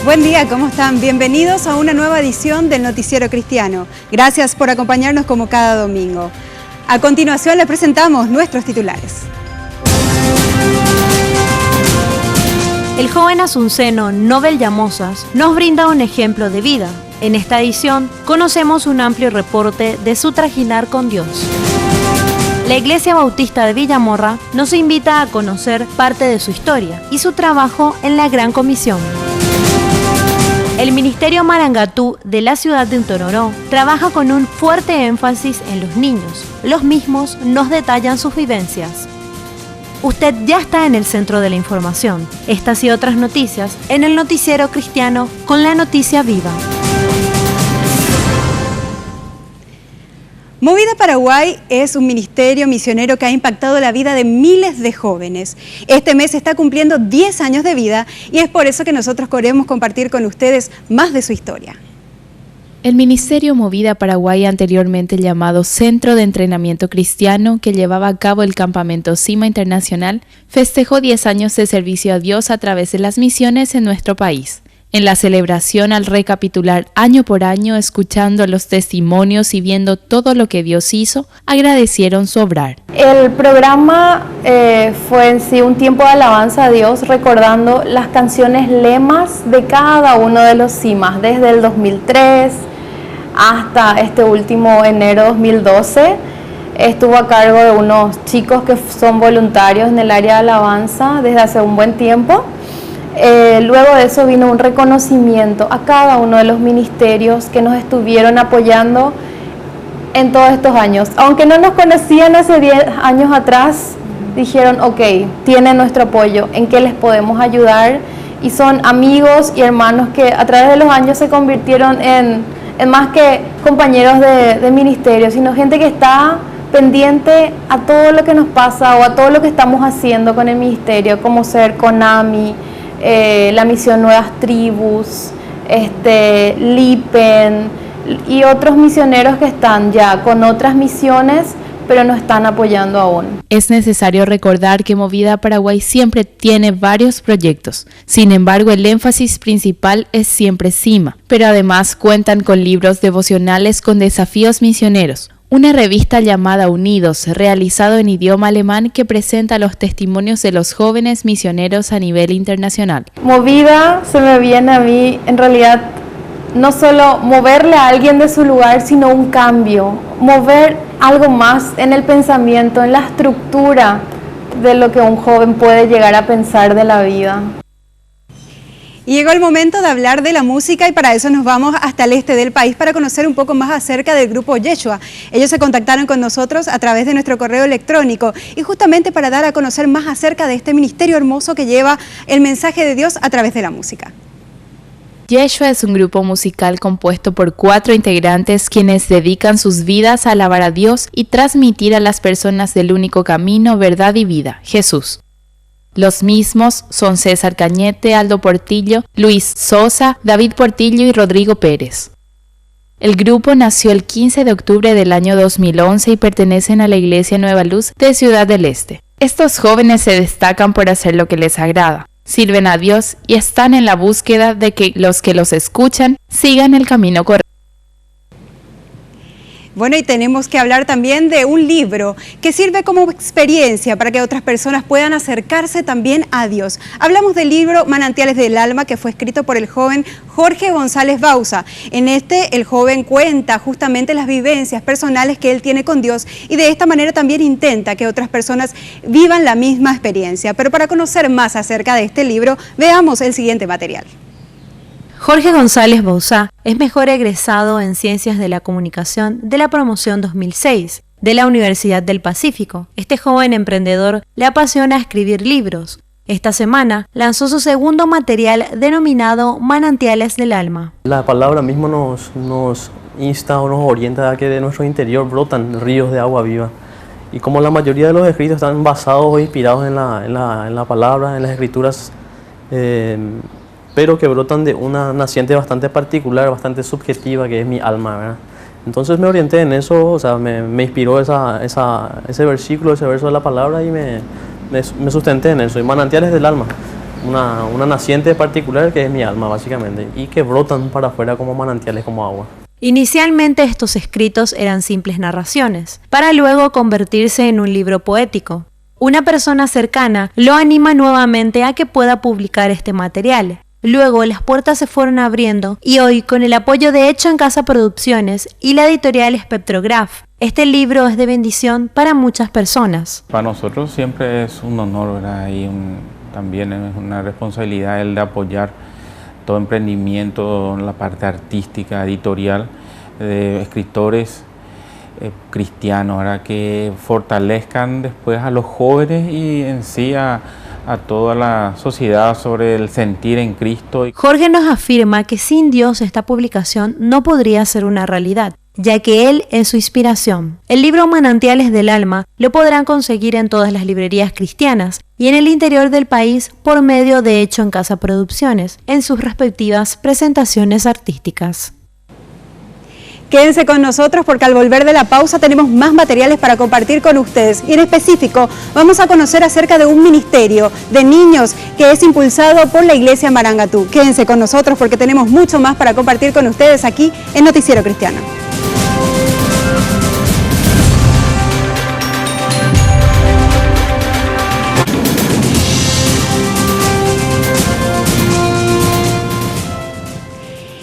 Buen día, ¿cómo están? Bienvenidos a una nueva edición del Noticiero Cristiano. Gracias por acompañarnos como cada domingo. A continuación les presentamos nuestros titulares. El joven asunceno Nobel Llamosas nos brinda un ejemplo de vida. En esta edición conocemos un amplio reporte de su trajinar con Dios. La Iglesia Bautista de Villamorra nos invita a conocer parte de su historia y su trabajo en la Gran Comisión. El Ministerio Marangatú de la ciudad de Untororó trabaja con un fuerte énfasis en los niños. Los mismos nos detallan sus vivencias. Usted ya está en el centro de la información. Estas y otras noticias en el Noticiero Cristiano con la noticia viva. Movida Paraguay es un ministerio misionero que ha impactado la vida de miles de jóvenes. Este mes está cumpliendo 10 años de vida y es por eso que nosotros queremos compartir con ustedes más de su historia. El Ministerio Movida Paraguay, anteriormente llamado Centro de Entrenamiento Cristiano, que llevaba a cabo el campamento Cima Internacional, festejó 10 años de servicio a Dios a través de las misiones en nuestro país. En la celebración, al recapitular año por año, escuchando los testimonios y viendo todo lo que Dios hizo, agradecieron su obrar. El programa fue en sí un tiempo de alabanza a Dios, recordando las canciones lemas de cada uno de los CIMAs, desde el 2003 hasta este último enero 2012. Estuvo a cargo de unos chicos que son voluntarios en el área de alabanza desde hace un buen tiempo. Luego de eso vino un reconocimiento a cada uno de los ministerios que nos estuvieron apoyando en todos estos años. Aunque no nos conocían hace 10 años atrás, dijeron, ok, tienen nuestro apoyo, ¿en qué les podemos ayudar? Y son amigos y hermanos que a través de los años se convirtieron en más que compañeros de ministerio, sino gente que está pendiente a todo lo que nos pasa o a todo lo que estamos haciendo con el ministerio, como ser CONAMI, la misión Nuevas Tribus, LIPEN y otros misioneros que están ya con otras misiones, pero no están apoyando aún. Es necesario recordar que Movida Paraguay siempre tiene varios proyectos. Sin embargo, el énfasis principal es siempre CIMA, pero además cuentan con libros devocionales con desafíos misioneros. Una revista llamada Unidos, realizado en idioma alemán, que presenta los testimonios de los jóvenes misioneros a nivel internacional. Movida se me viene a mí, en realidad, no solo moverle a alguien de su lugar, sino un cambio, mover algo más en el pensamiento, en la estructura de lo que un joven puede llegar a pensar de la vida. Y llegó el momento de hablar de la música y para eso nos vamos hasta el este del país para conocer un poco más acerca del grupo Yeshua. Ellos se contactaron con nosotros a través de nuestro correo electrónico y justamente para dar a conocer más acerca de este ministerio hermoso que lleva el mensaje de Dios a través de la música. Yeshua es un grupo musical compuesto por 4 integrantes quienes dedican sus vidas a alabar a Dios y transmitir a las personas del único camino, verdad y vida, Jesús. Los mismos son César Cañete, Aldo Portillo, Luis Sosa, David Portillo y Rodrigo Pérez. El grupo nació el 15 de octubre del año 2011 y pertenecen a la Iglesia Nueva Luz de Ciudad del Este. Estos jóvenes se destacan por hacer lo que les agrada, sirven a Dios y están en la búsqueda de que los escuchan sigan el camino correcto. Bueno, y tenemos que hablar también de un libro que sirve como experiencia para que otras personas puedan acercarse también a Dios. Hablamos del libro Manantiales del Alma, que fue escrito por el joven Jorge González Bauza. En el joven cuenta justamente las vivencias personales que él tiene con Dios y de esta manera también intenta que otras personas vivan la misma experiencia. Pero para conocer más acerca de este libro, veamos el siguiente material. Jorge González Bauza es mejor egresado en Ciencias de la Comunicación de la promoción 2006 de la Universidad del Pacífico. Este joven emprendedor le apasiona escribir libros. Esta semana lanzó su segundo material denominado Manantiales del Alma. La palabra misma nos insta o nos orienta a que de nuestro interior brotan ríos de agua viva. Y como la mayoría de los escritos están basados o inspirados en la palabra, en las escrituras, pero que brotan de una naciente bastante particular, bastante subjetiva, que es mi alma, ¿verdad? Entonces me orienté en eso, o sea, me inspiró ese versículo, ese verso de la palabra y me sustenté en eso. Y manantiales del alma, una naciente particular que es mi alma básicamente, y que brotan para afuera como manantiales, como agua. Inicialmente estos escritos eran simples narraciones, para luego convertirse en un libro poético. Una persona cercana lo anima nuevamente a que pueda publicar este material. Luego las puertas se fueron abriendo y hoy, con el apoyo de Hecho en Casa Producciones y la editorial Spectrograph, este libro es de bendición para muchas personas. Para nosotros siempre es un honor, ¿verdad? Y también es una responsabilidad el de apoyar todo emprendimiento en la parte artística, editorial, de escritores cristianos, ¿verdad? Que fortalezcan después a los jóvenes y en sí a toda la sociedad sobre el sentir en Cristo. Jorge nos afirma que sin Dios esta publicación no podría ser una realidad, ya que Él es su inspiración. El libro Manantiales del Alma lo podrán conseguir en todas las librerías cristianas y en el interior del país por medio de Hecho en Casa Producciones, en sus respectivas presentaciones artísticas. Quédense con nosotros porque al volver de la pausa tenemos más materiales para compartir con ustedes y en específico vamos a conocer acerca de un ministerio de niños que es impulsado por la Iglesia Marangatú. Quédense con nosotros porque tenemos mucho más para compartir con ustedes aquí en Noticiero Cristiano.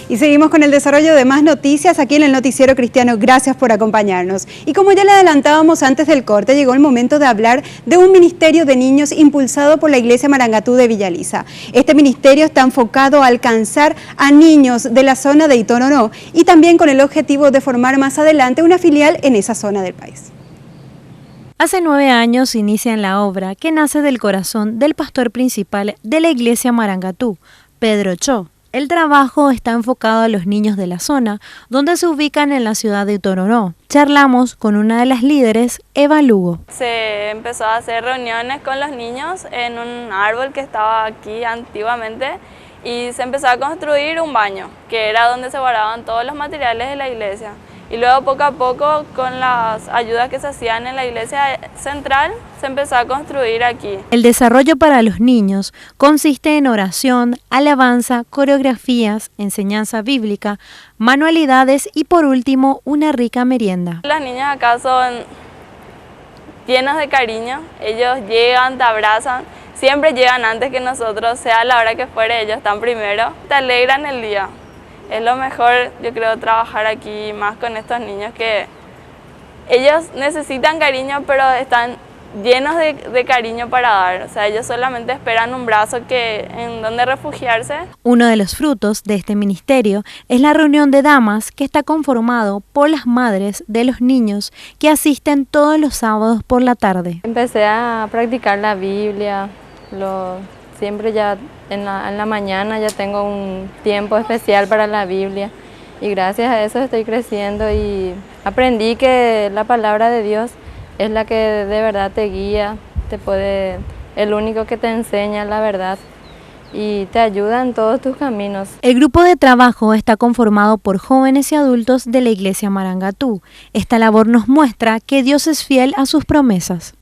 Y seguimos con el desarrollo de más noticias aquí en el Noticiero Cristiano. Gracias por acompañarnos. Y como ya le adelantábamos antes del corte, llegó el momento de hablar de un ministerio de niños impulsado por la Iglesia Marangatú de Villaliza. Este ministerio está enfocado a alcanzar a niños de la zona de Itororó y también con el objetivo de formar más adelante una filial en esa zona del país. Hace 9 años inician la obra que nace del corazón del pastor principal de la Iglesia Marangatú, Pedro Cho. El trabajo está enfocado a los niños de la zona, donde se ubican en la ciudad de Itororó. Charlamos con una de las líderes, Eva Lugo. Se empezó a hacer reuniones con los niños en un árbol que estaba aquí antiguamente y se empezó a construir un baño, que era donde se guardaban todos los materiales de la iglesia. Y luego poco a poco, con las ayudas que se hacían en la iglesia central, se empezó a construir aquí. El desarrollo para los niños consiste en oración, alabanza, coreografías, enseñanza bíblica, manualidades y por último una rica merienda. Los niños acá son llenos de cariño, ellos llegan, te abrazan, siempre llegan antes que nosotros, sea la hora que fuere, ellos están primero, te alegran el día. Es lo mejor, yo creo, trabajar aquí más con estos niños que ellos necesitan cariño, pero están llenos de cariño para dar. O sea, ellos solamente esperan un brazo en donde refugiarse. Uno de los frutos de este ministerio es la reunión de damas que está conformado por las madres de los niños que asisten todos los sábados por la tarde. Empecé a practicar la Biblia, siempre ya en la mañana ya tengo un tiempo especial para la Biblia y gracias a eso estoy creciendo y aprendí que la palabra de Dios es la que de verdad te guía, el único que te enseña la verdad y te ayuda en todos tus caminos. El grupo de trabajo está conformado por jóvenes y adultos de la Iglesia Marangatú. Esta labor nos muestra que Dios es fiel a sus promesas.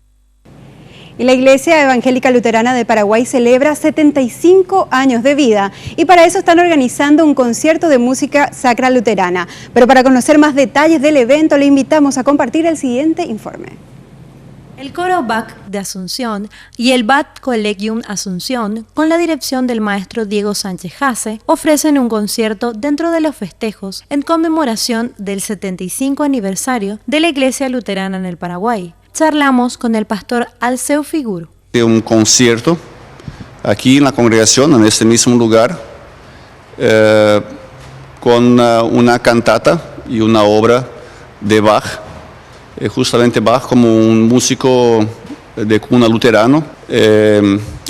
Y la Iglesia Evangélica Luterana de Paraguay celebra 75 años de vida y para eso están organizando un concierto de música sacra luterana. Pero para conocer más detalles del evento le invitamos a compartir el siguiente informe. El coro BAC de Asunción y el BAT Collegium Asunción, con la dirección del maestro Diego Sánchez Jase, ofrecen un concierto dentro de los festejos en conmemoración del 75 aniversario de la Iglesia Luterana en el Paraguay. Charlamos con el pastor Alceu Figuro. Un concierto aquí en la congregación, en este mismo lugar, con una cantata y una obra de Bach. Justamente Bach como un músico de cuna luterano,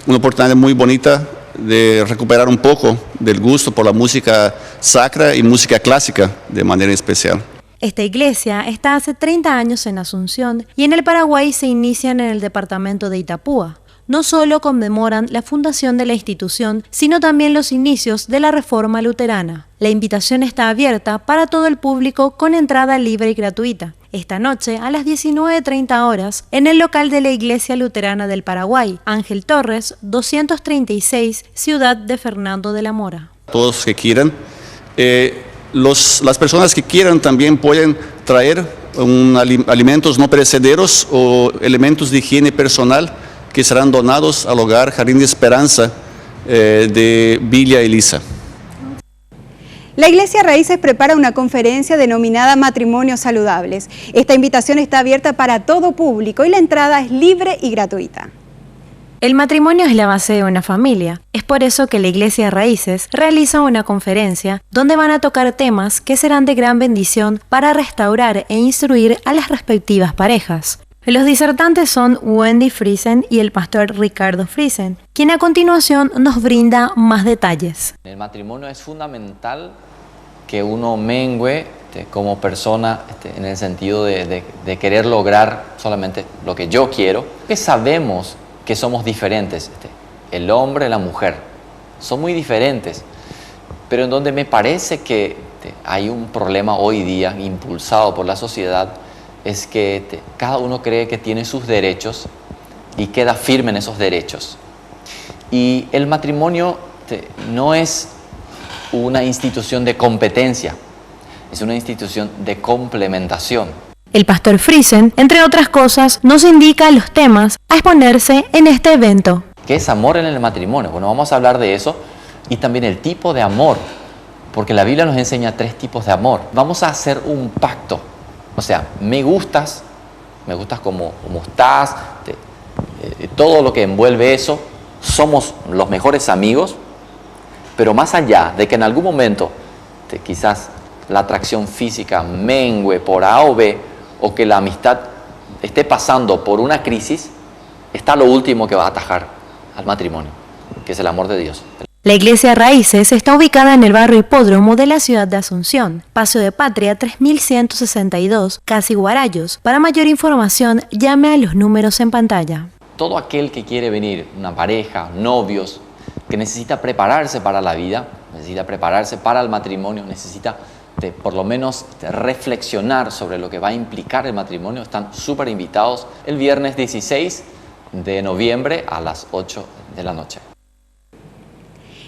una oportunidad muy bonita de recuperar un poco del gusto por la música sacra y música clásica de manera especial. Esta iglesia está hace 30 años en Asunción y en el Paraguay se inician en el departamento de Itapúa. No solo conmemoran la fundación de la institución, sino también los inicios de la Reforma Luterana. La invitación está abierta para todo el público con entrada libre y gratuita. Esta noche, a las 19:30 horas, en el local de la Iglesia Luterana del Paraguay, Ángel Torres, 236, Ciudad de Fernando de la Mora. Todos que quieran, las personas que quieran también pueden traer alimentos no perecederos o elementos de higiene personal que serán donados al hogar Jardín de Esperanza de Villa Elisa. La Iglesia Raíces prepara una conferencia denominada Matrimonios Saludables. Esta invitación está abierta para todo público y la entrada es libre y gratuita. El matrimonio es la base de una familia. Es por eso que la Iglesia Raíces realiza una conferencia donde van a tocar temas que serán de gran bendición para restaurar e instruir a las respectivas parejas. Los disertantes son Wendy Friesen y el pastor Ricardo Friesen, quien a continuación nos brinda más detalles. En el matrimonio es fundamental que uno mengue como persona en el sentido de querer lograr solamente lo que yo quiero, que sabemos que somos diferentes, el hombre y la mujer son muy diferentes, pero en donde me parece que hay un problema hoy día impulsado por la sociedad es que cada uno cree que tiene sus derechos y queda firme en esos derechos. Y el matrimonio no es una institución de competencia, es una institución de complementación. El pastor Friesen, entre otras cosas, nos indica los temas a exponerse en este evento. ¿Qué es amor en el matrimonio? Bueno, vamos a hablar de eso y también el tipo de amor, porque la Biblia nos enseña 3 tipos de amor. Vamos a hacer un pacto. O sea, me gustas como estás, todo lo que envuelve eso, somos los mejores amigos, pero más allá de que en algún momento quizás la atracción física mengue por A o B, o que la amistad esté pasando por una crisis, está lo último que va a atajar al matrimonio, que es el amor de Dios. La Iglesia Raíces está ubicada en el barrio Hipódromo de la ciudad de Asunción, Paseo de Patria 3162, Casi Guarayos. Para mayor información, llame a los números en pantalla. Todo aquel que quiere venir, una pareja, novios, que necesita prepararse para la vida, necesita prepararse para el matrimonio, necesita por lo menos reflexionar sobre lo que va a implicar el matrimonio, están súper invitados el viernes 16 de noviembre a las 8 de la noche.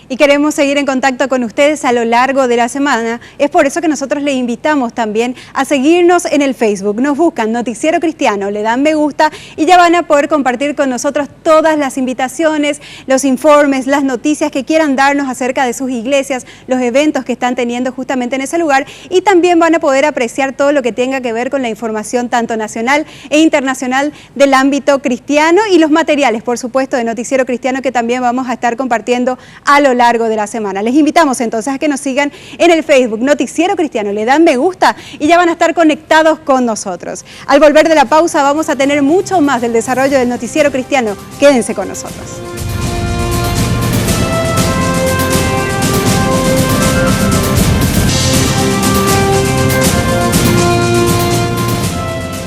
Y queremos seguir en contacto con ustedes a lo largo de la semana. Es por eso que nosotros les invitamos también a seguirnos en el Facebook. Nos buscan Noticiero Cristiano, le dan me gusta y ya van a poder compartir con nosotros todas las invitaciones, los informes, las noticias que quieran darnos acerca de sus iglesias, los eventos que están teniendo justamente en ese lugar, y también van a poder apreciar todo lo que tenga que ver con la información tanto nacional e internacional del ámbito cristiano y los materiales, por supuesto, de Noticiero Cristiano que también vamos a estar compartiendo a lo largo de la semana. Les invitamos entonces a que nos sigan en el Facebook Noticiero Cristiano, le dan me gusta y ya van a estar conectados con nosotros. Al volver de la pausa vamos a tener mucho más del desarrollo del Noticiero Cristiano. Quédense con nosotros.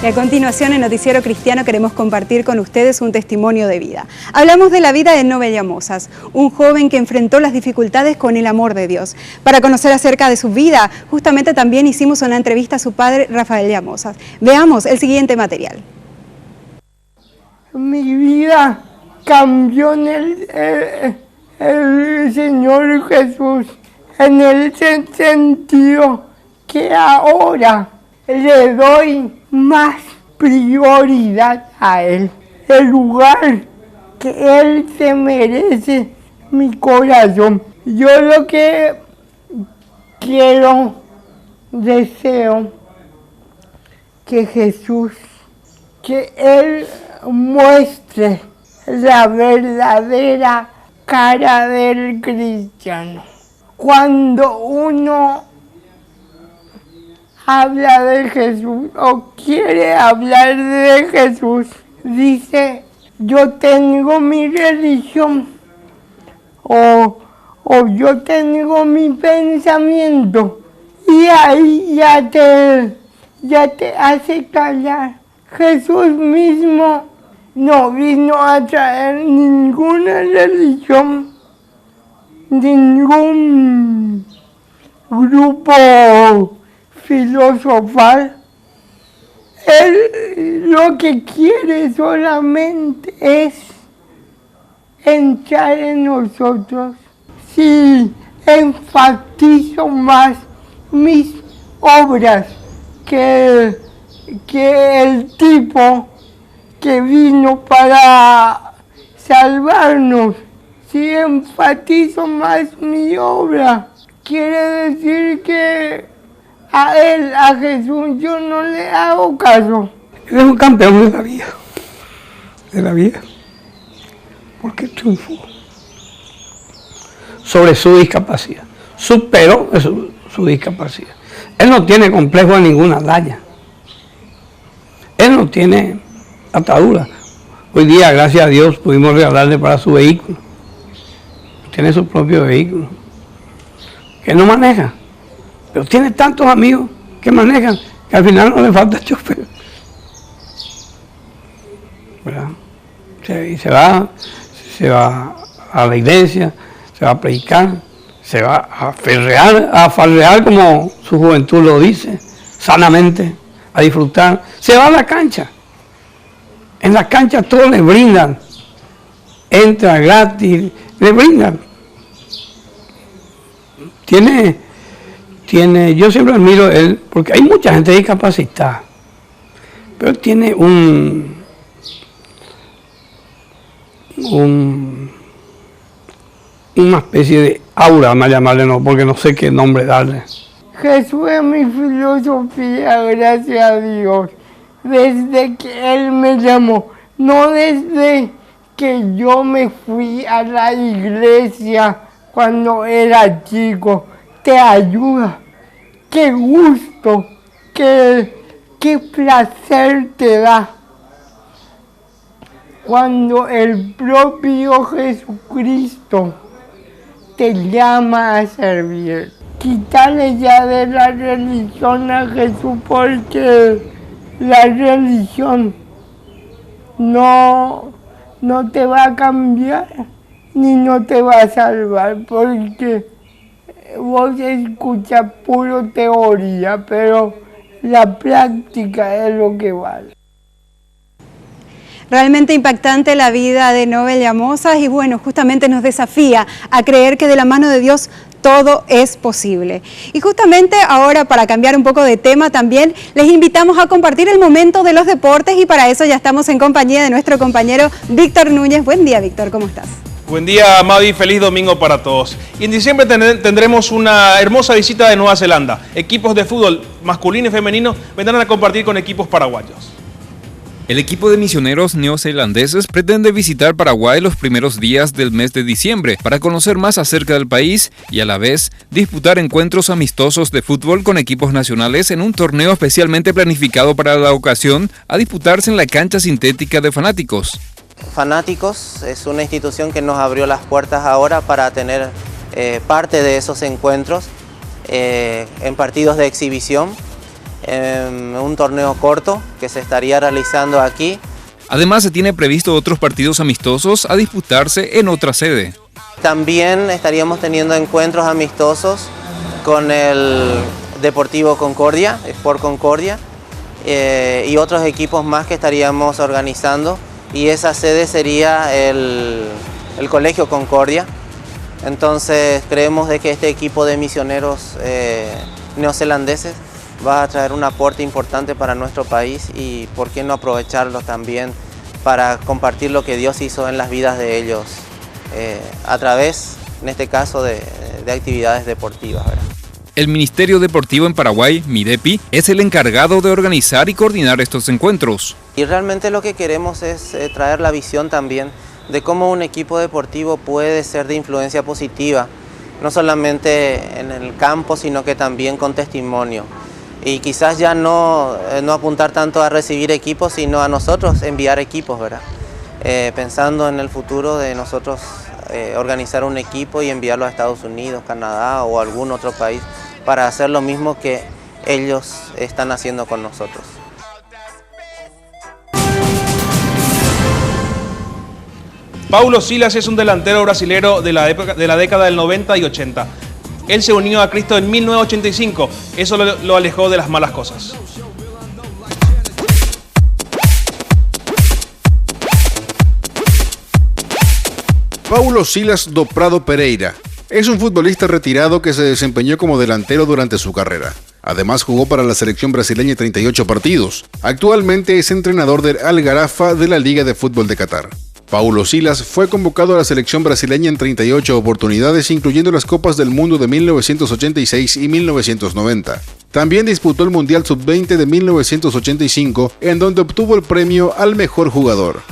Y a continuación en Noticiero Cristiano queremos compartir con ustedes un testimonio de vida. Hablamos de la vida de Nobel Llamosas, un joven que enfrentó las dificultades con el amor de Dios. Para conocer acerca de su vida, justamente también hicimos una entrevista a su padre, Rafael Llamosas. Veamos el siguiente material. Mi vida cambió en el Señor Jesús, en el sentido que ahora le doy más prioridad a Él, el lugar que Él se merece, mi corazón. Yo lo que quiero, deseo que Jesús, que Él muestre la verdadera cara del cristiano. Cuando uno habla de Jesús o quiere hablar de Jesús, dice yo tengo mi religión o yo tengo mi pensamiento y ahí ya te hace callar. Jesús mismo no vino a traer ninguna religión, ningún grupo filosofal. Él lo que quiere solamente es entrar en nosotros. Si enfatizo más mis obras que el tipo que vino para salvarnos, si enfatizo más mi obra, quiere decir que a él, a Jesús, yo no le hago caso. Él es un campeón de la vida, porque triunfó sobre su discapacidad, superó su discapacidad. Él no tiene complejo de ninguna talla, él no tiene atadura. Hoy día, gracias a Dios, pudimos regalarle para su vehículo, tiene su propio vehículo, que no maneja. Pero tiene tantos amigos que manejan que al final no le falta chofer. ¿Verdad? Y se va a la iglesia, se va a predicar, se va a farrear como su juventud lo dice, sanamente, a disfrutar. Se va a la cancha. En la cancha todos le brindan. Entra gratis, le brindan. Yo siempre admiro a él, porque hay mucha gente discapacitada, pero tiene una especie de aura, vamos a llamarle, no, porque no sé qué nombre darle. Jesús es mi filosofía, gracias a Dios, desde que Él me llamó, no desde que yo me fui a la iglesia cuando era chico. Te ayuda, qué gusto, qué placer te da cuando el propio Jesucristo te llama a servir. Quítale ya de la religión a Jesús, porque la religión no te va a cambiar ni no te va a salvar, porque vos escuchas puro teoría, pero la práctica es lo que vale. Realmente impactante la vida de Nobel Llamosas y bueno, justamente nos desafía a creer que de la mano de Dios todo es posible. Y justamente ahora, para cambiar un poco de tema también, les invitamos a compartir el momento de los deportes y para eso ya estamos en compañía de nuestro compañero Víctor Núñez. Buen día, Víctor, ¿cómo estás? Buen día, Mavi, feliz domingo para todos. Y en diciembre tendremos una hermosa visita de Nueva Zelanda. Equipos de fútbol masculino y femenino vendrán a compartir con equipos paraguayos. El equipo de misioneros neozelandeses pretende visitar Paraguay los primeros días del mes de diciembre para conocer más acerca del país y a la vez disputar encuentros amistosos de fútbol con equipos nacionales en un torneo especialmente planificado para la ocasión a disputarse en la cancha sintética de Fanáticos. Fanáticos es una institución que nos abrió las puertas ahora para tener parte de esos encuentros en partidos de exhibición, en un torneo corto que se estaría realizando aquí. Además se tiene previsto otros partidos amistosos a disputarse en otra sede. También estaríamos teniendo encuentros amistosos con el Deportivo Concordia, Sport Concordia, y otros equipos más que estaríamos organizando. Y esa sede sería el Colegio Concordia. Entonces creemos de que este equipo de misioneros neozelandeses va a traer un aporte importante para nuestro país y por qué no aprovecharlo también para compartir lo que Dios hizo en las vidas de ellos a través, en este caso, de actividades deportivas, ¿verdad? El Ministerio Deportivo en Paraguay, MIDEPI, es el encargado de organizar y coordinar estos encuentros. Y realmente lo que queremos es traer la visión también de cómo un equipo deportivo puede ser de influencia positiva, no solamente en el campo, sino que también con testimonio. Y quizás ya no apuntar tanto a recibir equipos, sino a nosotros enviar equipos, ¿verdad? pensando en el futuro de nosotros organizar un equipo y enviarlo a Estados Unidos, Canadá o algún otro país para hacer lo mismo que ellos están haciendo con nosotros. Paulo Silas es un delantero brasilero de la década del 90 y 80. Él se unió a Cristo en 1985. Eso lo alejó de las malas cosas. Paulo Silas do Prado Pereira es un futbolista retirado que se desempeñó como delantero durante su carrera. Además jugó para la selección brasileña 38 partidos. Actualmente es entrenador del Al Gharafa de la Liga de Fútbol de Qatar. Paulo Silas fue convocado a la selección brasileña en 38 oportunidades, incluyendo las Copas del Mundo de 1986 y 1990. También disputó el Mundial Sub-20 de 1985, en donde obtuvo el premio al mejor jugador.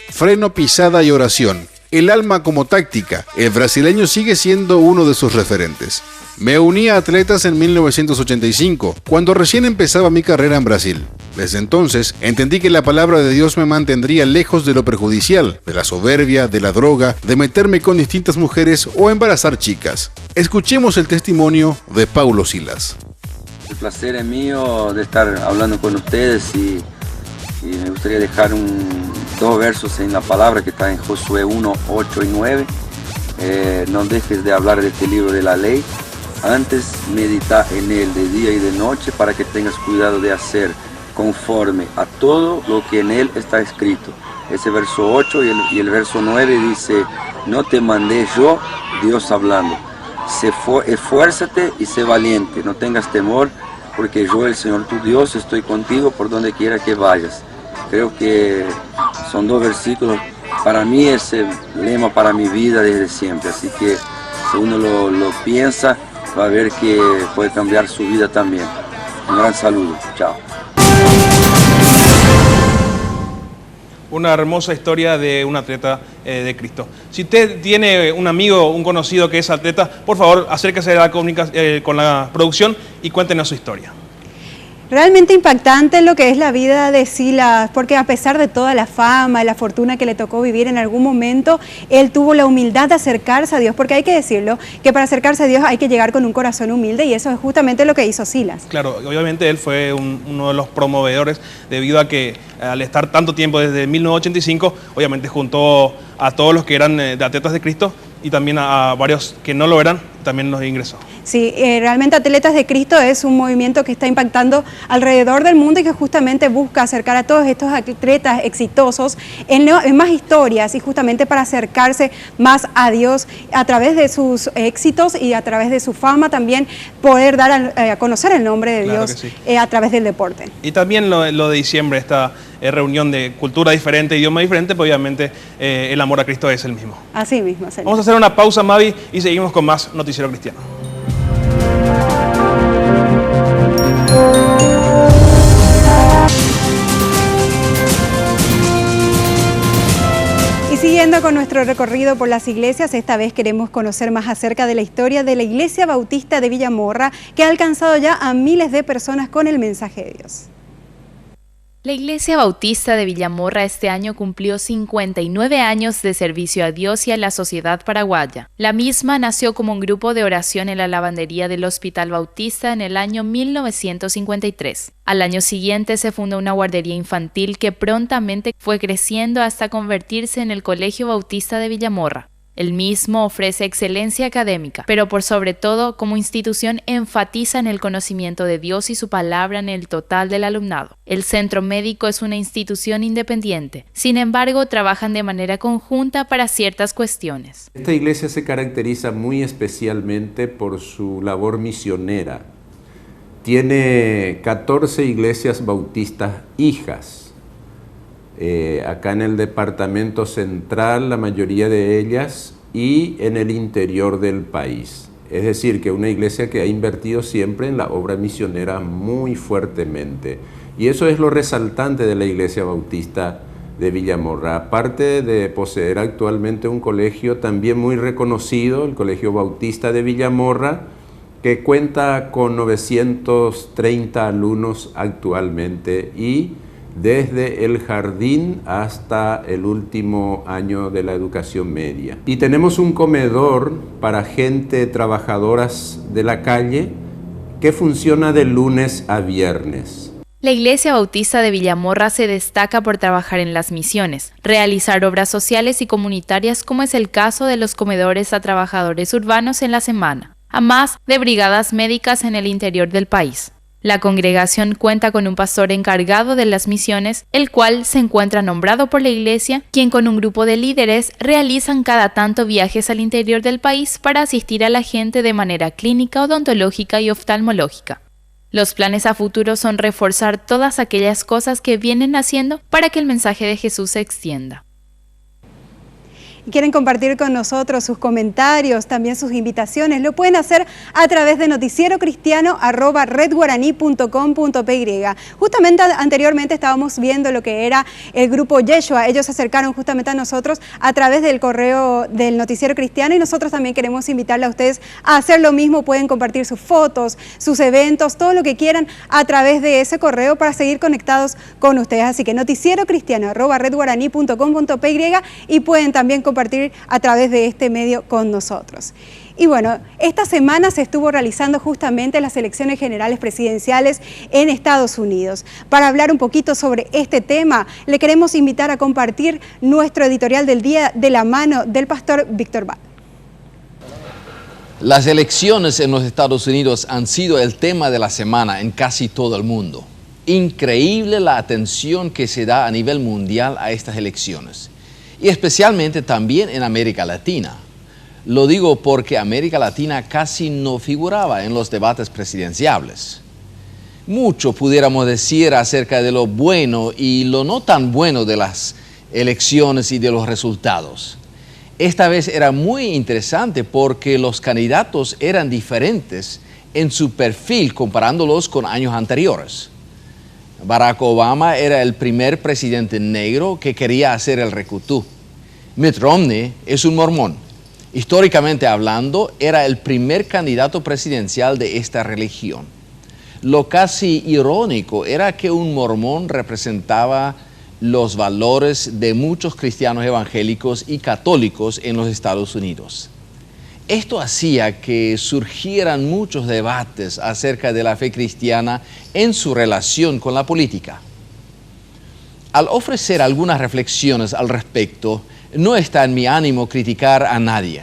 Freno, pisada y oración. El alma como táctica. El brasileño sigue siendo uno de sus referentes. Me uní a Atletas en 1985, cuando recién empezaba mi carrera en Brasil. Desde entonces, entendí que la palabra de Dios me mantendría lejos de lo perjudicial, de la soberbia, de la droga, de meterme con distintas mujeres o embarazar chicas. Escuchemos el testimonio de Paulo Silas. El placer es mío de estar hablando con ustedes y me gustaría dejar dos versos en la palabra que está en Josué 1, 8 y 9. No dejes de hablar de este libro de la ley. Antes medita en él de día y de noche para que tengas cuidado de hacer conforme a todo lo que en él está escrito. Ese verso 8 y el verso 9 dice: no te mandé yo, Dios hablando. Esfuérzate y sé valiente, no tengas temor, porque yo, el Señor tu Dios, estoy contigo por donde quiera que vayas. Creo que son dos versículos, para mí es el lema para mi vida desde siempre, así que si uno lo piensa, va a ver que puede cambiar su vida también. Un gran saludo, chao. Una hermosa historia de un atleta de Cristo. Si usted tiene un amigo, un conocido que es atleta, por favor, acérquese con la producción y cuéntenos su historia. Realmente impactante lo que es la vida de Silas, porque a pesar de toda la fama y la fortuna que le tocó vivir en algún momento, él tuvo la humildad de acercarse a Dios, porque hay que decirlo, que para acercarse a Dios hay que llegar con un corazón humilde, y eso es justamente lo que hizo Silas. Claro, obviamente él fue uno de los promovedores, debido a que al estar tanto tiempo desde 1985, obviamente juntó a todos los que eran de atletas de Cristo y también a varios que no lo eran, también los ingresó. Sí, realmente Atletas de Cristo es un movimiento que está impactando alrededor del mundo y que justamente busca acercar a todos estos atletas exitosos en más historias, y justamente para acercarse más a Dios a través de sus éxitos y a través de su fama, también poder dar a conocer el nombre de Dios a través del deporte. Y también lo de diciembre, esta reunión de cultura diferente, idioma diferente, pues obviamente el amor a Cristo es el mismo. Así mismo. Vamos a hacer una pausa, Mavi, y seguimos con más Noticiero Cristiano. Y siguiendo con nuestro recorrido por las iglesias, esta vez queremos conocer más acerca de la historia de la Iglesia Bautista de Villamorra, que ha alcanzado ya a miles de personas con el mensaje de Dios. La Iglesia Bautista de Villamorra este año cumplió 59 años de servicio a Dios y a la sociedad paraguaya. La misma nació como un grupo de oración en la lavandería del Hospital Bautista en el año 1953. Al año siguiente se fundó una guardería infantil que prontamente fue creciendo hasta convertirse en el Colegio Bautista de Villamorra. El mismo ofrece excelencia académica, pero por sobre todo, como institución, enfatiza en el conocimiento de Dios y su palabra en el total del alumnado. El centro médico es una institución independiente, sin embargo, trabajan de manera conjunta para ciertas cuestiones. Esta iglesia se caracteriza muy especialmente por su labor misionera. Tiene 14 iglesias bautistas hijas. Acá en el departamento central, la mayoría de ellas, y en el interior del país. Es decir, que una iglesia que ha invertido siempre en la obra misionera muy fuertemente. Y eso es lo resaltante de la Iglesia Bautista de Villamorra. Aparte de poseer actualmente un colegio también muy reconocido, el Colegio Bautista de Villamorra, que cuenta con 930 alumnos actualmente, y desde el jardín hasta el último año de la educación media. Y tenemos un comedor para gente trabajadoras de la calle que funciona de lunes a viernes. La Iglesia Bautista de Villamorra se destaca por trabajar en las misiones, realizar obras sociales y comunitarias como es el caso de los comedores a trabajadores urbanos en la semana, además de brigadas médicas en el interior del país. La congregación cuenta con un pastor encargado de las misiones, el cual se encuentra nombrado por la Iglesia, quien con un grupo de líderes realizan cada tanto viajes al interior del país para asistir a la gente de manera clínica, odontológica y oftalmológica. Los planes a futuro son reforzar todas aquellas cosas que vienen haciendo para que el mensaje de Jesús se extienda. Quieren compartir con nosotros sus comentarios, también sus invitaciones, lo pueden hacer a través de noticierocristiano@redguaraní.com.py. Justamente anteriormente estábamos viendo lo que era el grupo Yeshua. Ellos se acercaron justamente a nosotros a través del correo del Noticiero Cristiano y nosotros también queremos invitarle a ustedes a hacer lo mismo. Pueden compartir sus fotos, sus eventos, todo lo que quieran a través de ese correo para seguir conectados con ustedes. Así que noticierocristiano@redguaraní.com.py y pueden también compartir a través de este medio con nosotros. Y bueno, esta semana se estuvo realizando justamente las elecciones generales presidenciales en Estados Unidos. Para hablar un poquito sobre este tema, le queremos invitar a compartir nuestro editorial del día de la mano del pastor Víctor Val. Las elecciones en los Estados Unidos han sido el tema de la semana en casi todo el mundo. Increíble la atención que se da a nivel mundial a estas elecciones. Y especialmente también en América Latina. Lo digo porque América Latina casi no figuraba en los debates presidenciales. Mucho pudiéramos decir acerca de lo bueno y lo no tan bueno de las elecciones y de los resultados. Esta vez era muy interesante porque los candidatos eran diferentes en su perfil comparándolos con años anteriores. Barack Obama era el primer presidente negro que quería hacer el recutú. Mitt Romney es un mormón. Históricamente hablando, era el primer candidato presidencial de esta religión. Lo casi irónico era que un mormón representaba los valores de muchos cristianos evangélicos y católicos en los Estados Unidos. Esto hacía que surgieran muchos debates acerca de la fe cristiana en su relación con la política. Al ofrecer algunas reflexiones al respecto, no está en mi ánimo criticar a nadie,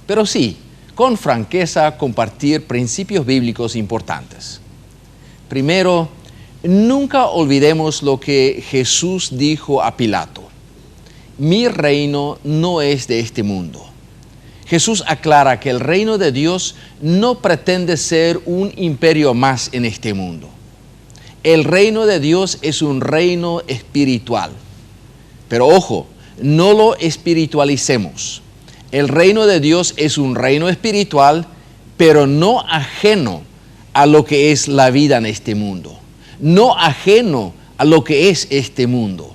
pero sí, con franqueza, compartir principios bíblicos importantes. Primero, nunca olvidemos lo que Jesús dijo a Pilato: mi reino no es de este mundo. Jesús aclara que el reino de Dios no pretende ser un imperio más en este mundo. El reino de Dios es un reino espiritual. Pero ojo, no lo espiritualicemos. El reino de Dios es un reino espiritual, pero no ajeno a lo que es la vida en este mundo. No ajeno a lo que es este mundo.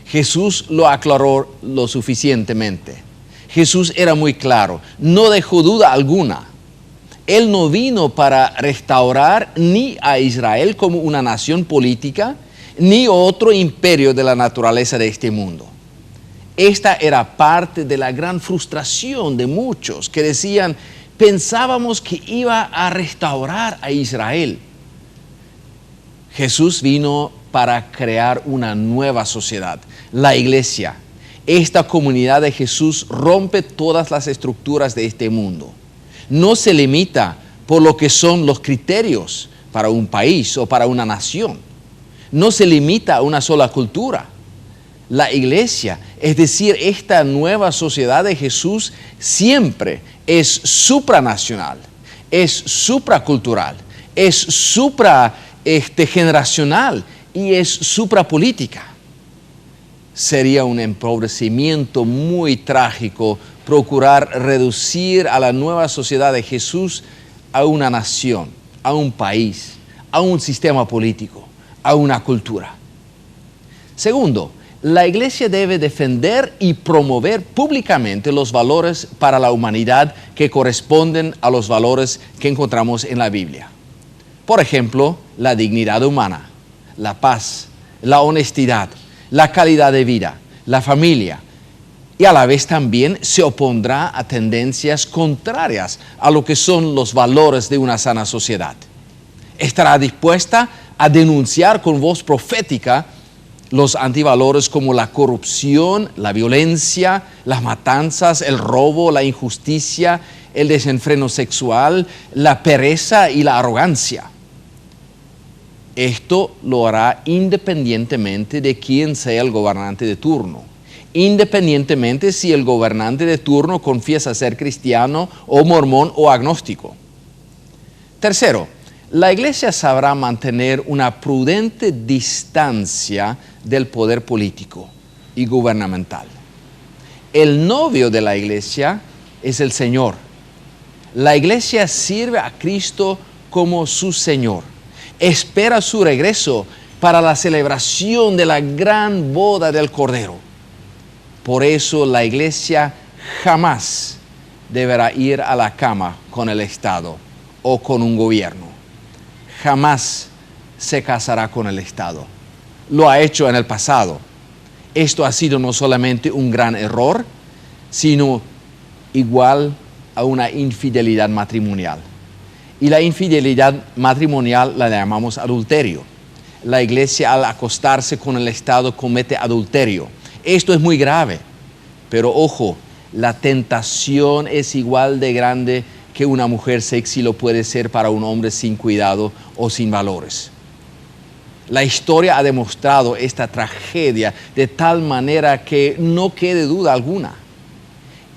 Jesús lo aclaró lo suficientemente. Jesús era muy claro, no dejó duda alguna. Él no vino para restaurar ni a Israel como una nación política, ni otro imperio de la naturaleza de este mundo. Esta era parte de la gran frustración de muchos que decían, pensábamos que iba a restaurar a Israel. Jesús vino para crear una nueva sociedad, la iglesia. Esta comunidad de Jesús rompe todas las estructuras de este mundo. No se limita por lo que son los criterios para un país o para una nación. No se limita a una sola cultura. La iglesia, es decir, esta nueva sociedad de Jesús, siempre es supranacional, es supracultural, es generacional y es suprapolítica. Sería un empobrecimiento muy trágico procurar reducir a la nueva sociedad de Jesús a una nación, a un país, a un sistema político, a una cultura. Segundo, la iglesia debe defender y promover públicamente los valores para la humanidad que corresponden a los valores que encontramos en la Biblia. Por ejemplo, la dignidad humana, la paz, la honestidad, la calidad de vida, la familia, y a la vez también se opondrá a tendencias contrarias a lo que son los valores de una sana sociedad. Estará dispuesta a denunciar con voz profética los antivalores como la corrupción, la violencia, las matanzas, el robo, la injusticia, el desenfreno sexual, la pereza y la arrogancia. Esto lo hará independientemente de quién sea el gobernante de turno, independientemente si el gobernante de turno confiesa ser cristiano o mormón o agnóstico. Tercero, la iglesia sabrá mantener una prudente distancia del poder político y gubernamental. El novio de la iglesia es el Señor. La iglesia sirve a Cristo como su Señor. Espera su regreso para la celebración de la gran boda del Cordero. Por eso la iglesia jamás deberá ir a la cama con el Estado o con un gobierno. Jamás se casará con el Estado. Lo ha hecho en el pasado. Esto ha sido no solamente un gran error, sino igual a una infidelidad matrimonial. Y la infidelidad matrimonial la llamamos adulterio. La iglesia al acostarse con el Estado comete adulterio. Esto es muy grave, pero ojo, la tentación es igual de grande que una mujer sexy lo puede ser para un hombre sin cuidado o sin valores. La historia ha demostrado esta tragedia de tal manera que no quede duda alguna.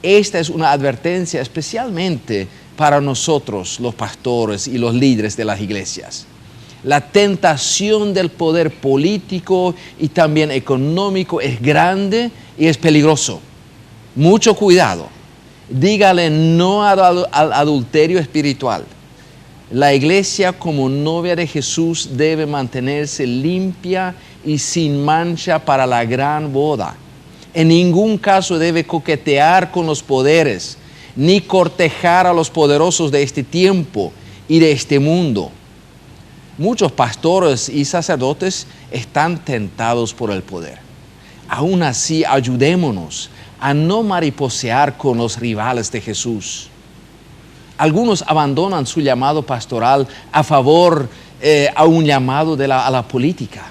Esta es una advertencia especialmente para nosotros, los pastores y los líderes de las iglesias. La tentación del poder político y también económico es grande y es peligroso. Mucho cuidado. Dígale no al adulterio espiritual. La iglesia como novia de Jesús debe mantenerse limpia y sin mancha para la gran boda. En ningún caso debe coquetear con los poderes, ni cortejar a los poderosos de este tiempo y de este mundo. Muchos pastores y sacerdotes están tentados por el poder. Aún así, ayudémonos a no mariposear con los rivales de Jesús. Algunos abandonan su llamado pastoral a favor a un llamado a la política.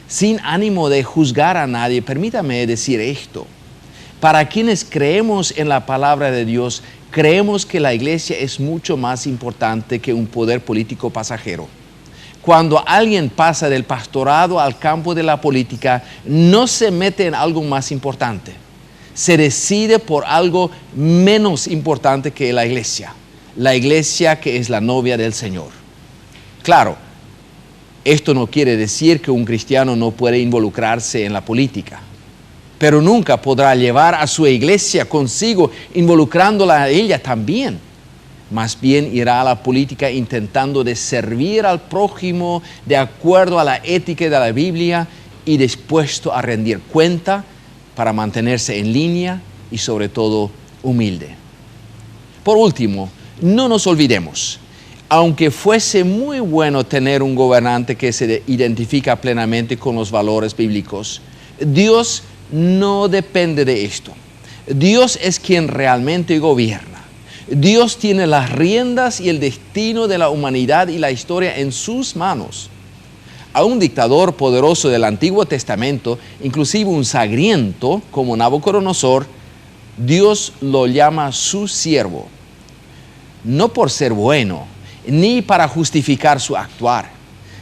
Sin ánimo de juzgar a nadie, permítame decir esto. Para quienes creemos en la palabra de Dios, creemos que la iglesia es mucho más importante que un poder político pasajero. Cuando alguien pasa del pastorado al campo de la política, no se mete en algo más importante. Se decide por algo menos importante que la iglesia que es la novia del Señor. Claro, esto no quiere decir que un cristiano no puede involucrarse en la política, pero nunca podrá llevar a su iglesia consigo involucrándola a ella también. Más bien irá a la política intentando de servir al prójimo de acuerdo a la ética de la Biblia y dispuesto a rendir cuenta para mantenerse en línea y sobre todo humilde. Por último, no nos olvidemos, aunque fuese muy bueno tener un gobernante que se identifica plenamente con los valores bíblicos, Dios no depende de esto. Dios es quien realmente gobierna. Dios tiene las riendas y el destino de la humanidad y la historia en sus manos. A un dictador poderoso del Antiguo Testamento, inclusive un sangriento como Nabucodonosor, Dios lo llama su siervo. No por ser bueno, ni para justificar su actuar,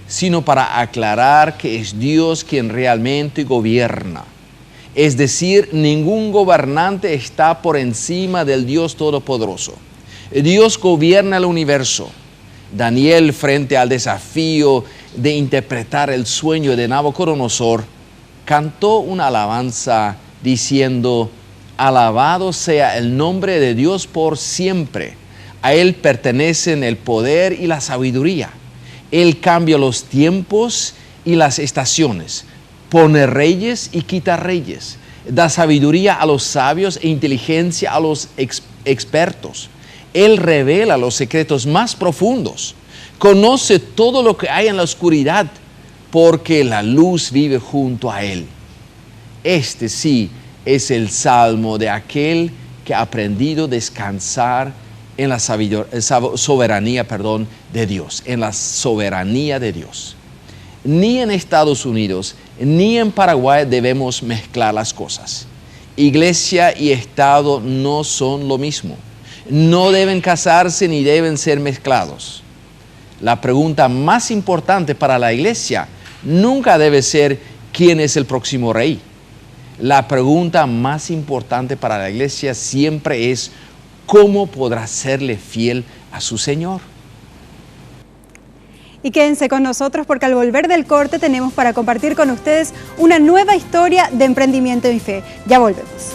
sino para aclarar que es Dios quien realmente gobierna. Es decir, ningún gobernante está por encima del Dios Todopoderoso. Dios gobierna el universo. Daniel, frente al desafío de interpretar el sueño de Nabucodonosor, cantó una alabanza diciendo: alabado sea el nombre de Dios por siempre. A Él pertenecen el poder y la sabiduría. Él cambia los tiempos y las estaciones. Pone reyes y quita reyes. Da sabiduría a los sabios e inteligencia a los expertos. Él revela los secretos más profundos. Conoce todo lo que hay en la oscuridad, porque la luz vive junto a él. Este sí es el salmo de aquel que ha aprendido a descansar en la soberanía de Dios, en la soberanía de Dios. Ni en Estados Unidos ni en Paraguay debemos mezclar las cosas. Iglesia y Estado no son lo mismo. No deben casarse ni deben ser mezclados. La pregunta más importante para la iglesia nunca debe ser quién es el próximo rey. La pregunta más importante para la iglesia siempre es cómo podrá serle fiel a su Señor. Y quédense con nosotros porque al volver del corte tenemos para compartir con ustedes una nueva historia de emprendimiento y fe. Ya volvemos.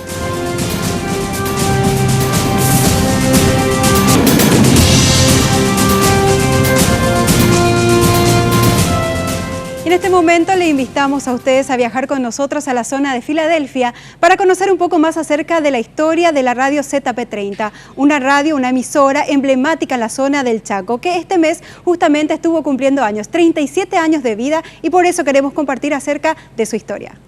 En este momento le invitamos a ustedes a viajar con nosotros a la zona de Filadelfia para conocer un poco más acerca de la historia de la radio ZP30, una radio, una emisora emblemática en la zona del Chaco, que este mes justamente estuvo cumpliendo años, 37 años de vida, y por eso queremos compartir acerca de su historia.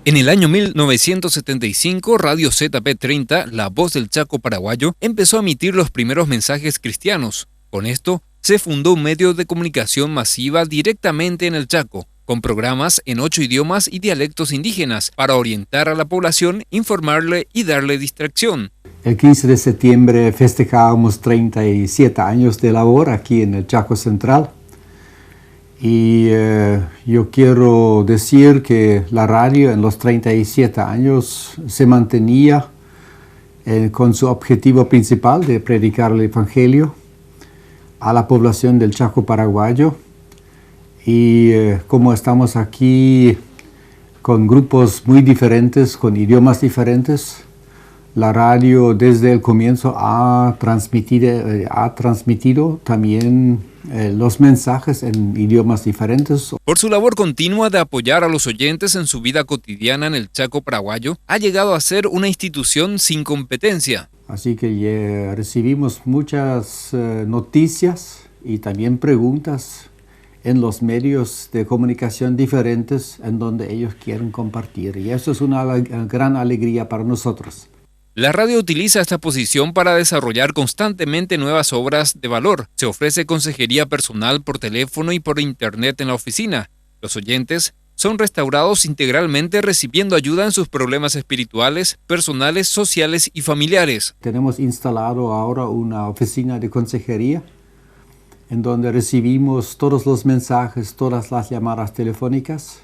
En el año 1975, Radio ZP30, la voz del Chaco paraguayo, empezó a emitir los primeros mensajes cristianos. Con esto, se fundó un medio de comunicación masiva directamente en el Chaco, con programas en 8 idiomas y dialectos indígenas para orientar a la población, informarle y darle distracción. El 15 de septiembre festejábamos 37 años de labor aquí en el Chaco Central. Y yo quiero decir que la radio en los 37 años se mantenía con su objetivo principal de predicar el Evangelio a la población del Chaco paraguayo. Y como estamos aquí con grupos muy diferentes, con idiomas diferentes, la radio desde el comienzo ha transmitido también los mensajes en idiomas diferentes. Por su labor continua de apoyar a los oyentes en su vida cotidiana en el Chaco paraguayo, ha llegado a ser una institución sin competencia. Así que recibimos muchas noticias y también preguntas en los medios de comunicación diferentes en donde ellos quieren compartir. Y eso es una gran alegría para nosotros. La radio utiliza esta posición para desarrollar constantemente nuevas obras de valor. Se ofrece consejería personal por teléfono y por internet en la oficina. Los oyentes son restaurados integralmente recibiendo ayuda en sus problemas espirituales, personales, sociales y familiares. Tenemos instalado ahora una oficina de consejería en donde recibimos todos los mensajes, todas las llamadas telefónicas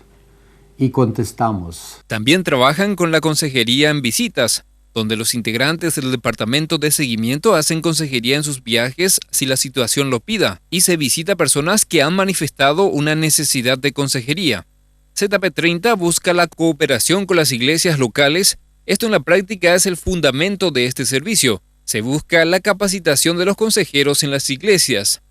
y contestamos. También trabajan con la consejería en visitas, donde los integrantes del departamento de seguimiento hacen consejería en sus viajes si la situación lo pida, y se visita a personas que han manifestado una necesidad de consejería. ZP30 busca la cooperación con las iglesias locales. Esto en la práctica es el fundamento de este servicio. Se busca la capacitación de los consejeros en las iglesias.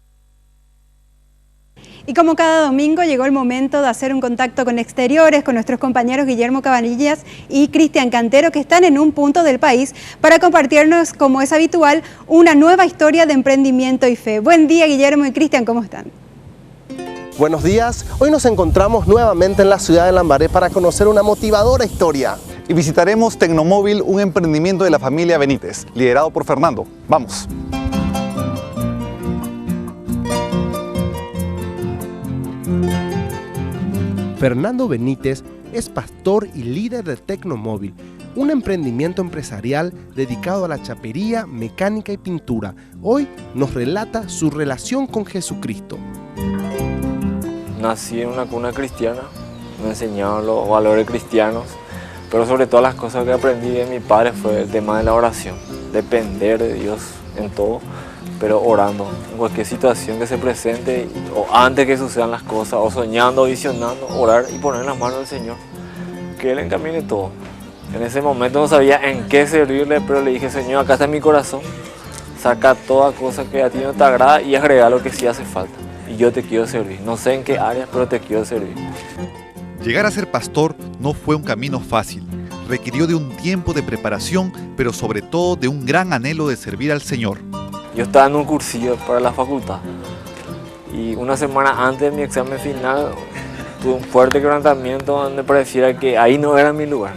Y como cada domingo llegó el momento de hacer un contacto con exteriores, con nuestros compañeros Guillermo Cabanillas y Cristian Cantero, que están en un punto del país para compartirnos, como es habitual, una nueva historia de emprendimiento y fe. Buen día, Guillermo y Cristian, ¿cómo están? Buenos días, hoy nos encontramos nuevamente en la ciudad de Lambaré para conocer una motivadora historia. Y visitaremos Tecnomóvil, un emprendimiento de la familia Benítez, liderado por Fernando. ¡Vamos! Fernando Benítez es pastor y líder de Tecnomóvil, un emprendimiento empresarial dedicado a la chapería, mecánica y pintura. Hoy nos relata su relación con Jesucristo. Nací en una cuna cristiana, me enseñaron los valores cristianos, pero sobre todas las cosas que aprendí de mi padre fue el tema de la oración, depender de Dios en todo, pero orando en cualquier situación que se presente o antes que sucedan las cosas, o soñando o visionando, orar y poner en las manos del Señor, que Él encamine todo. En ese momento no sabía en qué servirle, pero le dije: Señor, acá está mi corazón, saca toda cosa que a ti no te agrada y agrega lo que sí hace falta. Y yo te quiero servir, no sé en qué área, pero te quiero servir. Llegar a ser pastor no fue un camino fácil. Requirió de un tiempo de preparación, pero sobre todo de un gran anhelo de servir al Señor. Yo estaba en un cursillo para la facultad y una semana antes de mi examen final tuve un fuerte quebrantamiento donde pareciera que ahí no era mi lugar.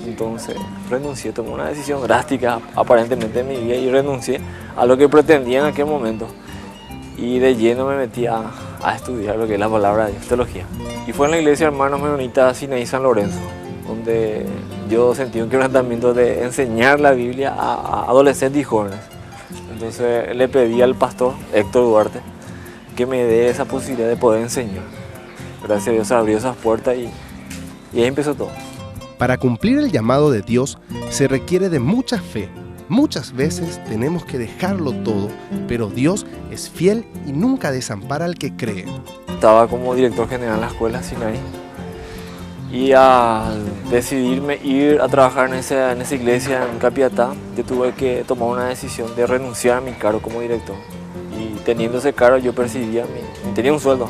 Entonces renuncié, tomé una decisión drástica aparentemente en mi vida y renuncié a lo que pretendía en aquel momento. Y de lleno me metí a estudiar lo que es la palabra de Dios, teología. Y fue en la iglesia Hermanos Menonitas Sinaí San Lorenzo, donde yo sentí un quebrantamiento de enseñar la Biblia a adolescentes y jóvenes. Entonces le pedí al pastor Héctor Duarte que me dé esa posibilidad de poder enseñar. Gracias a Dios se abrió esas puertas y ahí empezó todo. Para cumplir el llamado de Dios se requiere de mucha fe. Muchas veces tenemos que dejarlo todo, pero Dios es fiel y nunca desampara al que cree. Estaba como director general en la escuela Sinaí y al decidirme ir a trabajar en esa iglesia en Capiatá, yo tuve que tomar una decisión de renunciar a mi cargo como director. Y teniendo ese cargo yo tenía un sueldo.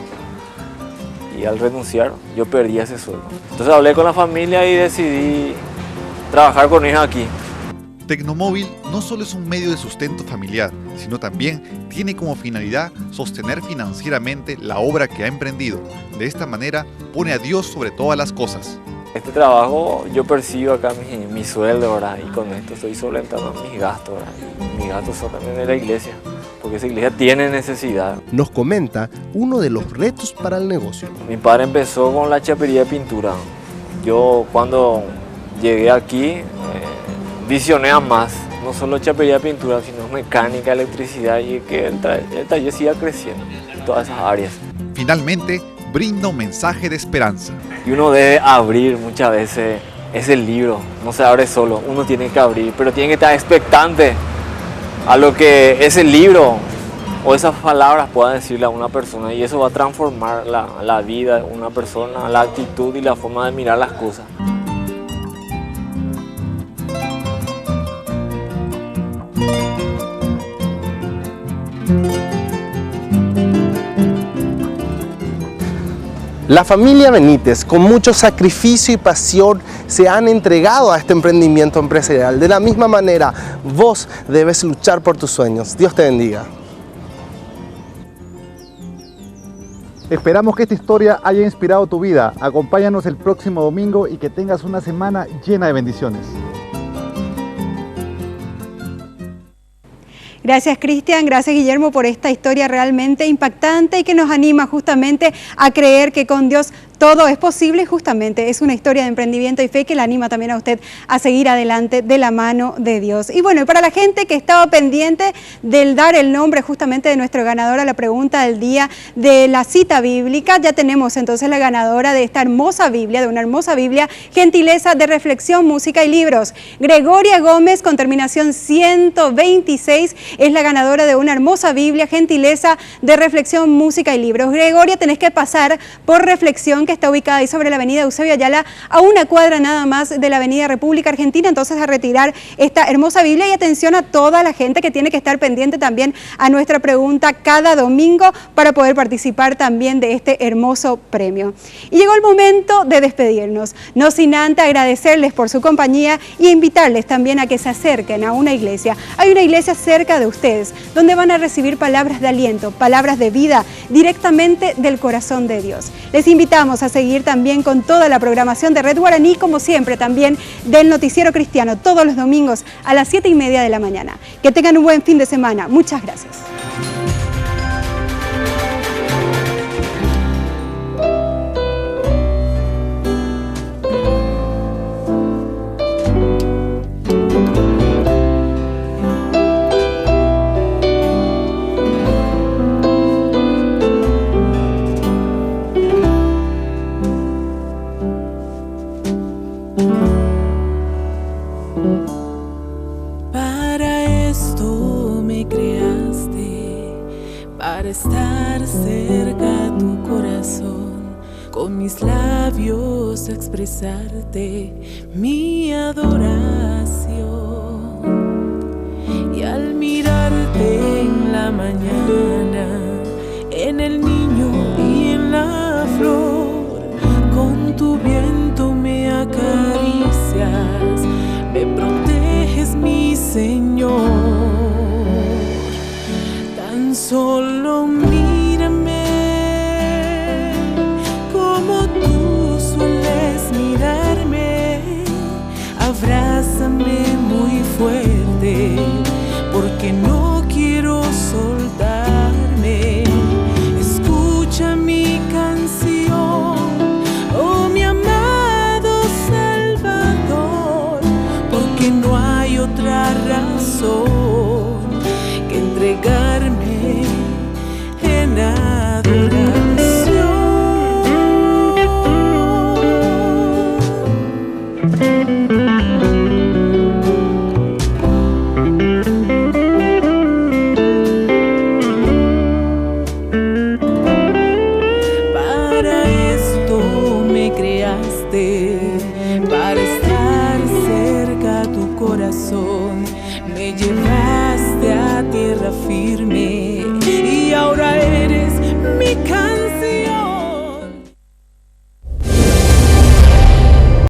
Y al renunciar yo perdí ese sueldo. Entonces hablé con la familia y decidí trabajar con ellos aquí. Tecnomóvil no solo es un medio de sustento familiar, sino también tiene como finalidad sostener financieramente la obra que ha emprendido. De esta manera pone a Dios sobre todas las cosas. Este trabajo yo percibo acá mi sueldo, ¿verdad? Y con esto estoy solventando mis gastos, ¿verdad? Y mis gastos son también de la iglesia, porque esa iglesia tiene necesidad. Nos comenta uno de los retos para el negocio. Mi padre empezó con la chapería de pintura. Yo cuando llegué aquí visioné a más, no solo chapería de pintura, sino mecánica, electricidad y que el taller siga creciendo en todas esas áreas. Finalmente, brinda un mensaje de esperanza. Y uno debe abrir muchas veces ese libro, no se abre solo, uno tiene que abrir, pero tiene que estar expectante a lo que ese libro o esas palabras puedan decirle a una persona, y eso va a transformar la vida de una persona, la actitud y la forma de mirar las cosas. La familia Benítez, con mucho sacrificio y pasión, se han entregado a este emprendimiento empresarial. De la misma manera, vos debes luchar por tus sueños. Dios te bendiga. Esperamos que esta historia haya inspirado tu vida. Acompáñanos el próximo domingo y que tengas una semana llena de bendiciones. Gracias, Cristian, gracias, Guillermo, por esta historia realmente impactante y que nos anima justamente a creer que con Dios todo es posible. Justamente es una historia de emprendimiento y fe que le anima también a usted a seguir adelante de la mano de Dios. Y bueno, y para la gente que estaba pendiente del dar el nombre justamente de nuestro ganador a la pregunta del día de la cita bíblica, ya tenemos entonces la ganadora de esta hermosa Biblia, de una hermosa Biblia, Gentileza de Reflexión, Música y Libros. Gregoria Gómez, con terminación 126, es la ganadora de una hermosa Biblia, Gentileza de Reflexión, Música y Libros. Gregoria, tenés que pasar por Reflexión, que está ubicada ahí sobre la avenida Eusebio Ayala, a una cuadra nada más de la avenida República Argentina, entonces a retirar esta hermosa Biblia. Y atención a toda la gente que tiene que estar pendiente también a nuestra pregunta cada domingo para poder participar también de este hermoso premio. Y llegó el momento de despedirnos, no sin antes agradecerles por su compañía y invitarles también a que se acerquen a una iglesia. Hay una iglesia cerca de ustedes, donde van a recibir palabras de aliento, palabras de vida directamente del corazón de Dios. Les invitamos a seguir también con toda la programación de Red Guaraní, como siempre también del Noticiero Cristiano, todos los domingos a las 7:30 de la mañana. Que tengan un buen fin de semana. Muchas gracias. Estar cerca a tu corazón, con mis labios expresarte mi adoración. Y al mirarte en la mañana, en el niño y en la flor, con tu viento me acaricias, me proteges, mi Señor. Solo mírame como corazón, me llevaste a tierra firme.